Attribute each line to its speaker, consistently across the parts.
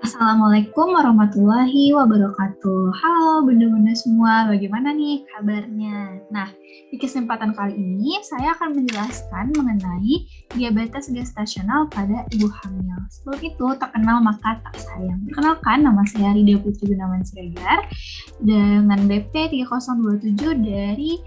Speaker 1: Assalamualaikum warahmatullahi wabarakatuh. Halo bunda-bunda semua, bagaimana nih kabarnya? Nah, di kesempatan kali ini saya akan menjelaskan mengenai diabetes gestasional pada ibu hamil. Sebelum itu, tak kenal maka tak sayang. Perkenalkan, nama saya Rida Putri Gunawan Siregar dengan BP 3027 dari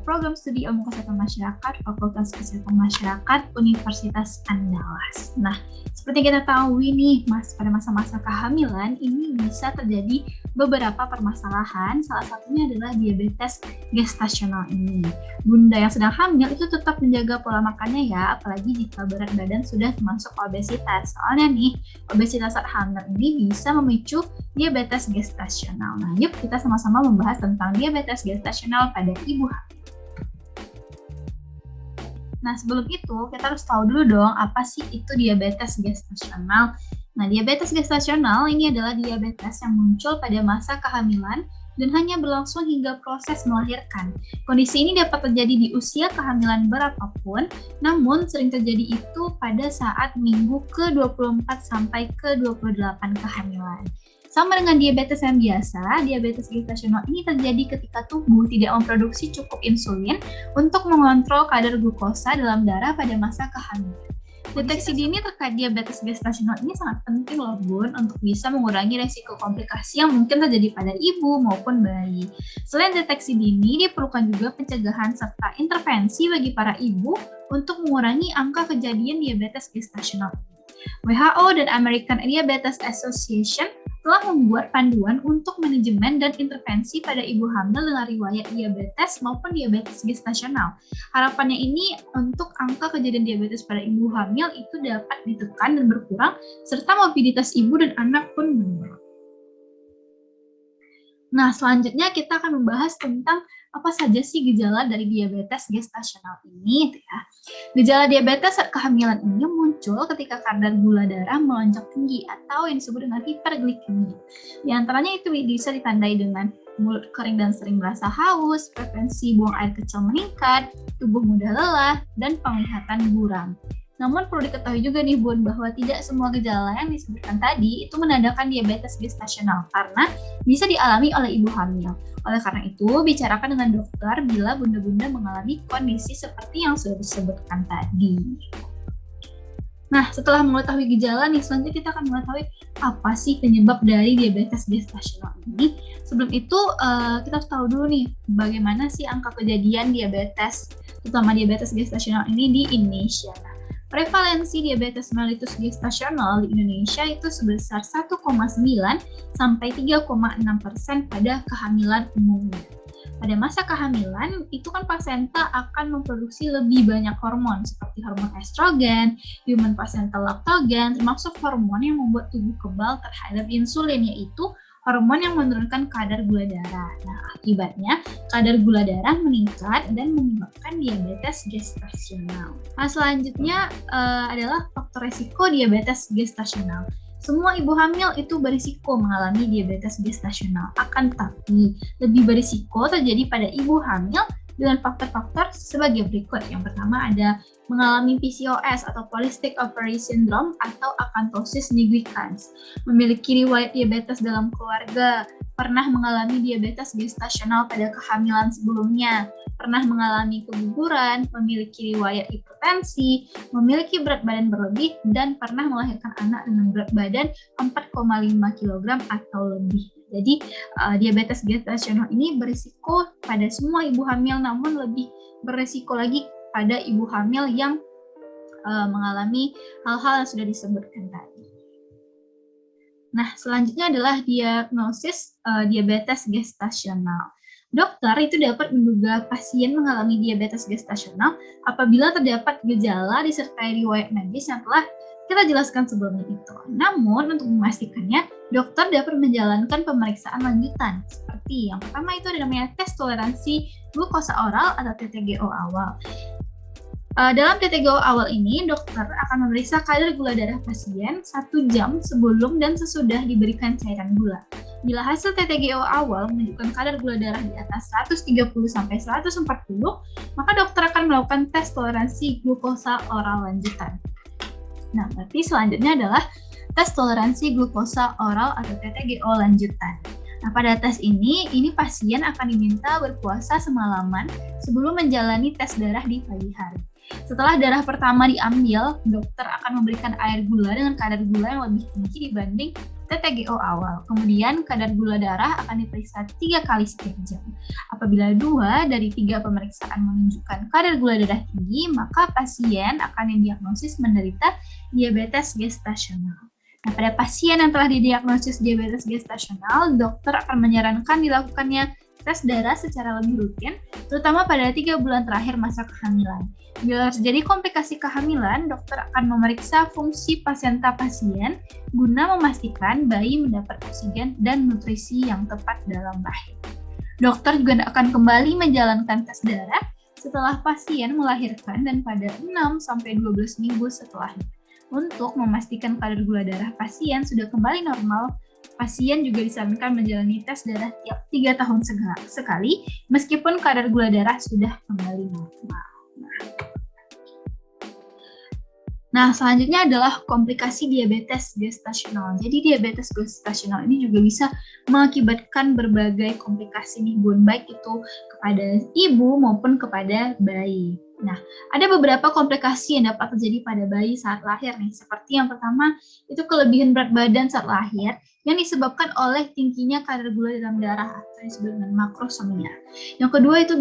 Speaker 1: Program Studi Ilmu Kesehatan Masyarakat, Fakultas Kesehatan Masyarakat, Universitas Andalas. Nah, seperti kita tahu nih, pada masa-masa kehamilan ini bisa terjadi beberapa permasalahan. Salah satunya adalah diabetes gestasional ini. Bunda yang sedang hamil itu tetap menjaga pola makannya ya, apalagi jika berat badan sudah termasuk obesitas. Soalnya nih, obesitas saat hamil ini bisa memicu diabetes gestasional. Nah, yuk kita sama-sama membahas tentang diabetes gestasional pada ibu hamil. Nah, sebelum itu kita harus tahu dulu dong apa sih itu diabetes gestasional. Nah, diabetes gestasional ini adalah diabetes yang muncul pada masa kehamilan dan hanya berlangsung hingga proses melahirkan. Kondisi ini dapat terjadi di usia kehamilan berapapun, namun sering terjadi itu pada saat minggu ke-24 sampai ke-28 kehamilan. Sama dengan diabetes yang biasa, diabetes gestasional ini terjadi ketika tubuh tidak memproduksi cukup insulin untuk mengontrol kadar glukosa dalam darah pada masa kehamilan. Deteksi dini terkait diabetes gestasional ini sangat penting loh Bun untuk bisa mengurangi resiko komplikasi yang mungkin terjadi pada ibu maupun bayi. Selain deteksi dini, diperlukan juga pencegahan serta intervensi bagi para ibu untuk mengurangi angka kejadian diabetes gestasional. WHO dan American Diabetes Association telah membuat panduan untuk manajemen dan intervensi pada ibu hamil dengan riwayat diabetes maupun diabetes gestasional. Harapannya ini untuk angka kejadian diabetes pada ibu hamil itu dapat ditekan dan berkurang, serta mobilitas ibu dan anak pun menurun. Nah, selanjutnya kita akan membahas tentang apa saja sih gejala dari diabetes gestasional ini, ya. Gejala diabetes saat kehamilan ini muncul ketika kadar gula darah melonjak tinggi atau yang disebut dengan hiperglikemia. Di antaranya itu bisa ditandai dengan mulut kering dan sering merasa haus, frekuensi buang air kecil meningkat, tubuh mudah lelah, dan penglihatan buram. Namun perlu diketahui juga nih Bun bahwa tidak semua gejala yang disebutkan tadi itu menandakan diabetes gestasional karena bisa dialami oleh ibu hamil. Oleh karena itu, bicarakan dengan dokter bila bunda-bunda mengalami kondisi seperti yang sudah disebutkan tadi. Nah, setelah mengetahui gejala nih, selanjutnya kita akan mengetahui apa sih penyebab dari diabetes gestasional ini. Sebelum itu, kita harus tahu dulu nih, bagaimana sih angka kejadian diabetes, terutama diabetes gestasional ini di Indonesia. Prevalensi diabetes mellitus gestasional di Indonesia itu sebesar 1,9 sampai 3,6% pada kehamilan umumnya. Pada masa kehamilan, itu kan placenta akan memproduksi lebih banyak hormon seperti hormon estrogen, human placental lactogen, termasuk hormon yang membuat tubuh kebal terhadap insulin, yaitu hormon yang menurunkan kadar gula darah. Nah, akibatnya kadar gula darah meningkat dan menyebabkan diabetes gestasional. Nah, selanjutnya adalah faktor resiko diabetes gestasional. Semua ibu hamil itu berisiko mengalami diabetes gestasional, akan tetapi lebih berisiko terjadi pada ibu hamil dengan faktor-faktor sebagai berikut. Yang pertama ada mengalami PCOS atau Polycystic Ovary Syndrome atau akantosis nigricans, memiliki riwayat diabetes dalam keluarga, pernah mengalami diabetes gestasional pada kehamilan sebelumnya, pernah mengalami keguguran, memiliki riwayat hipertensi, memiliki berat badan berlebih, dan pernah melahirkan anak dengan berat badan 4,5 kg atau lebih. Jadi, diabetes gestasional ini berisiko pada semua ibu hamil, namun lebih berisiko lagi pada ibu hamil yang mengalami hal-hal yang sudah disebutkan tadi. Nah, selanjutnya adalah diagnosis diabetes gestasional. Dokter itu dapat menduga pasien mengalami diabetes gestasional apabila terdapat gejala disertai riwayat medis yang telah kita jelaskan sebelumnya itu. Namun, untuk memastikannya, dokter dapat menjalankan pemeriksaan lanjutan. Seperti yang pertama itu ada namanya tes toleransi glukosa oral atau TTGO awal. Dalam TTGO awal ini, dokter akan memeriksa kadar gula darah pasien 1 jam sebelum dan sesudah diberikan cairan gula. Bila hasil TTGO awal menunjukkan kadar gula darah di atas 130-140, maka dokter akan melakukan tes toleransi glukosa oral lanjutan. Nah, berarti selanjutnya adalah tes toleransi glukosa oral atau TTGO lanjutan. Nah, pada tes ini pasien akan diminta berpuasa semalaman sebelum menjalani tes darah di pagi hari. Setelah darah pertama diambil, dokter akan memberikan air gula dengan kadar gula yang lebih tinggi dibanding TTGO awal. Kemudian kadar gula darah akan diperiksa 3 kali setiap jam. Apabila 2 dari 3 pemeriksaan menunjukkan kadar gula darah tinggi, maka pasien akan didiagnosis menderita diabetes gestasional. Nah, pada pasien yang telah didiagnosis diabetes gestasional, dokter akan menyarankan dilakukannya tes darah secara lebih rutin, terutama pada 3 bulan terakhir masa kehamilan. Bila terjadi komplikasi kehamilan, dokter akan memeriksa fungsi pasenta pasien guna memastikan bayi mendapat oksigen dan nutrisi yang tepat dalam rahim. Dokter juga akan kembali menjalankan tes darah setelah pasien melahirkan dan pada 6-12 minggu setelahnya. Untuk memastikan kadar gula darah pasien sudah kembali normal, pasien juga disarankan menjalani tes darah tiap 3 tahun sekali, meskipun kadar gula darah sudah kembali normal. Nah, selanjutnya adalah komplikasi diabetes gestasional. Jadi, diabetes gestasional ini juga bisa mengakibatkan berbagai komplikasi nih, baik itu kepada ibu maupun kepada bayi. Nah, ada beberapa komplikasi yang dapat terjadi pada bayi saat lahir nih. Seperti yang pertama, itu kelebihan berat badan saat lahir yang disebabkan oleh tingginya kadar gula dalam darah atau disebut dengan makrosomia. Yang kedua itu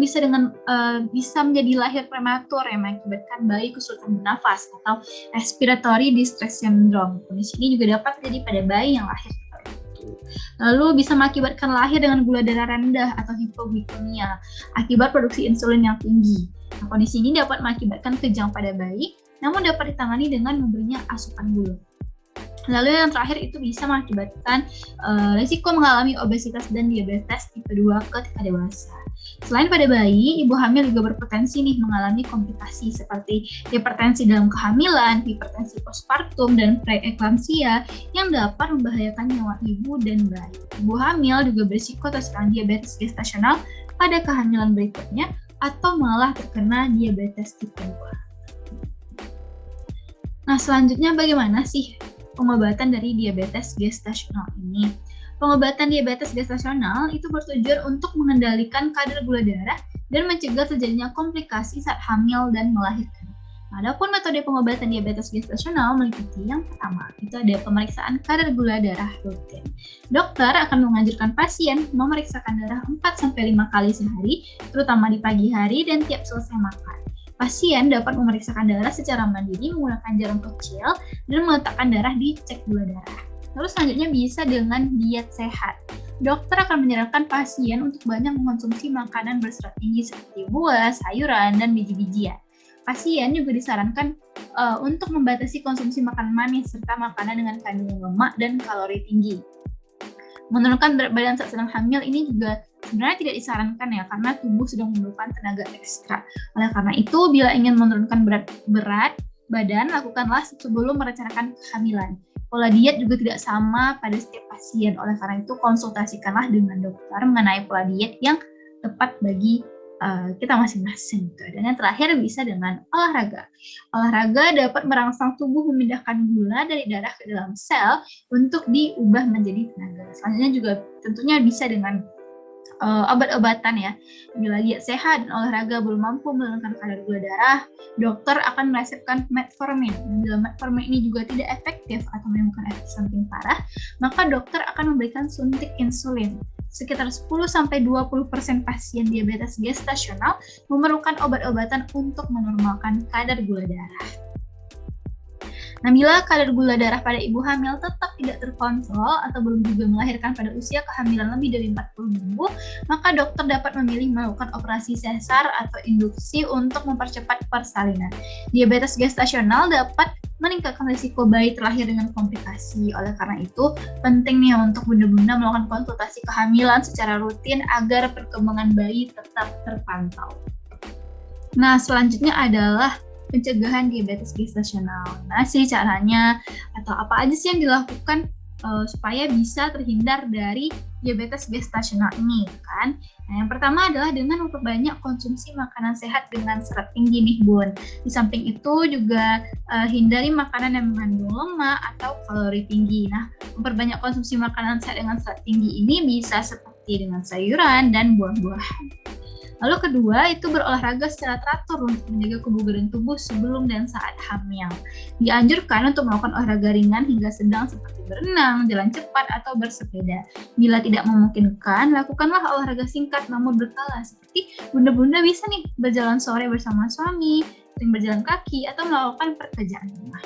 Speaker 1: bisa menjadi lahir prematur yang mengakibatkan bayi kesulitan bernafas atau respiratory distress syndrome. Kondisi ini juga dapat terjadi pada bayi yang lahir prematur. Lalu bisa mengakibatkan lahir dengan gula darah rendah atau hipoglikemia akibat produksi insulin yang tinggi. Nah, kondisi ini dapat mengakibatkan kejang pada bayi, namun dapat ditangani dengan memberinya asupan gula. Lalu yang terakhir itu bisa mengakibatkan risiko mengalami obesitas dan diabetes tipe 2 ketika dewasa. Selain pada bayi, ibu hamil juga berpotensi nih mengalami komplikasi seperti hipertensi dalam kehamilan, hipertensi postpartum, dan preeklamsia yang dapat membahayakan nyawa ibu dan bayi. Ibu hamil juga berisiko terserang diabetes gestasional pada kehamilan berikutnya atau malah terkena diabetes tipe 2. Nah, selanjutnya bagaimana sih pengobatan dari diabetes gestasional ini? Pengobatan diabetes gestasional itu bertujuan untuk mengendalikan kadar gula darah dan mencegah terjadinya komplikasi saat hamil dan melahirkan. Adapun metode pengobatan diabetes gestasional meliputi yang pertama, itu ada pemeriksaan kadar gula darah rutin. Dokter akan menganjurkan pasien memeriksakan darah 4-5 kali sehari, terutama di pagi hari dan tiap selesai makan. Pasien dapat memeriksakan darah secara mandiri menggunakan jarum kecil dan meletakkan darah di cek gula darah. Terus selanjutnya bisa dengan diet sehat. Dokter akan menyarankan pasien untuk banyak mengkonsumsi makanan berserat tinggi seperti buah, sayuran, dan biji-bijian. Pasien juga disarankan untuk membatasi konsumsi makanan manis serta makanan dengan kandungan lemak dan kalori tinggi. Menurunkan berat badan saat sedang hamil ini juga sebenarnya tidak disarankan ya, karena tubuh sedang memerlukan tenaga ekstra. Oleh karena itu, bila ingin menurunkan berat badan, lakukanlah sebelum merencanakan kehamilan. Pola diet juga tidak sama pada setiap pasien. Oleh karena itu, konsultasikanlah dengan dokter mengenai pola diet yang tepat bagi kita masing-masing. Dan yang terakhir bisa dengan olahraga. Olahraga dapat merangsang tubuh memindahkan gula dari darah ke dalam sel untuk diubah menjadi tenaga. Selanjutnya juga tentunya bisa dengan obat-obatan ya. Bila diet sehat dan olahraga belum mampu menurunkan kadar gula darah, dokter akan meresepkan metformin. Bila metformin ini juga tidak efektif atau menimbulkan efek samping parah, maka dokter akan memberikan suntik insulin. Sekitar 10-20% pasien diabetes gestasional memerlukan obat-obatan untuk menormalkan kadar gula darah. Nah, bila kadar gula darah pada ibu hamil tetap tidak terkontrol atau belum juga melahirkan pada usia kehamilan lebih dari 40 minggu, maka dokter dapat memilih melakukan operasi sesar atau induksi untuk mempercepat persalinan. Diabetes gestasional dapat meningkatkan risiko bayi terlahir dengan komplikasi. Oleh karena itu, penting nih untuk benar-benar melakukan konsultasi kehamilan secara rutin agar perkembangan bayi tetap terpantau. Nah, selanjutnya adalah pencegahan diabetes gestasional. Nah, sih caranya atau apa aja sih yang dilakukan supaya bisa terhindar dari diabetes gestasional ini kan. Nah, yang pertama adalah dengan memperbanyak konsumsi makanan sehat dengan serat tinggi nih Bun. Di samping itu juga hindari makanan yang mengandung lemak atau kalori tinggi. Nah, memperbanyak konsumsi makanan sehat dengan serat tinggi ini bisa seperti dengan sayuran dan buah-buahan. Lalu kedua, itu berolahraga secara teratur untuk menjaga kebugaran tubuh sebelum dan saat hamil. Dianjurkan untuk melakukan olahraga ringan hingga sedang seperti berenang, jalan cepat, atau bersepeda. Bila tidak memungkinkan, lakukanlah olahraga singkat namun berkala, seperti bunda-bunda bisa nih berjalan sore bersama suami, sering berjalan kaki, atau melakukan pekerjaan rumah.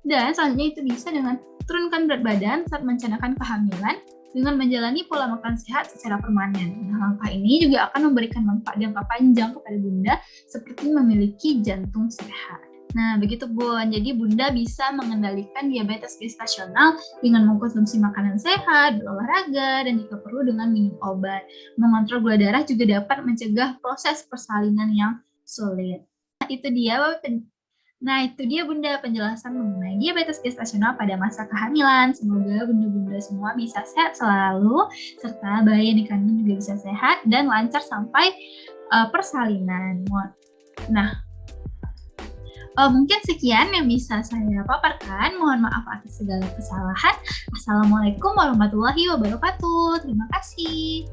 Speaker 1: Dan selanjutnya itu bisa dengan turunkan berat badan saat merencanakan kehamilan, dengan menjalani pola makan sehat secara permanen. Nah, langkah ini juga akan memberikan manfaat jangka panjang kepada Bunda seperti memiliki jantung sehat. Nah, begitu Bun. Jadi Bunda bisa mengendalikan diabetes gestasional dengan mengkonsumsi makanan sehat, berolahraga, dan jika perlu dengan minum obat. Mengontrol gula darah juga dapat mencegah proses persalinan yang sulit. Nah, itu dia Bunda penjelasan mengenai diabetes gestasional pada masa kehamilan. Semoga Bunda-Bunda semua bisa sehat selalu, serta bayi yang dikandung juga bisa sehat dan lancar sampai persalinan. Nah, mungkin sekian yang bisa saya paparkan. Mohon maaf atas segala kesalahan. Assalamualaikum warahmatullahi wabarakatuh. Terima kasih.